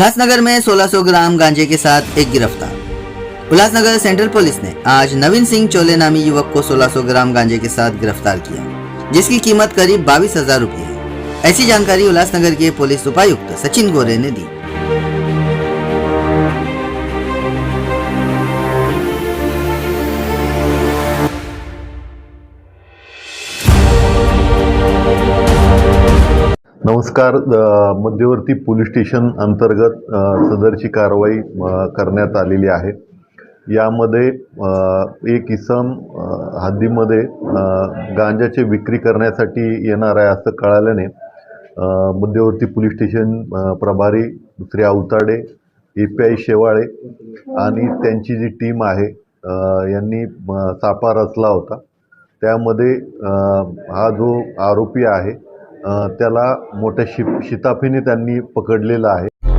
उल्लासनगर में 1600 ग्राम गांजे के साथ एक गिरफ्तार। उल्लासनगर सेंट्रल पुलिस ने आज नवीन सिंह चोले नामी युवक को 1600 ग्राम गांजे के साथ गिरफ्तार किया, जिसकी कीमत करीब 22,000 रुपये है। ऐसी जानकारी उल्लासनगर के पुलिस उपायुक्त सचिन गोरे ने दी। नमस्कार। मध्यवर्ती पोलीस स्टेशन अंतर्गत सदरची कारवाई करण्यात आलेली आहे। यामध्ये एक इसम हद्दीमध्ये गांजाची विक्री करण्यासाठी येणार आहे असं कळाल्याने मध्यवर्ती पोलीस स्टेशन प्रभारी श्री अवताडे, API शेवाळे आणि त्यांची जी टीम आहे यांनी सापळा रचला होता। त्यामध्ये हा जो आरोपी आहे त्याला मोठ्या शिताफीने त्यांनी पकडलेला आहे।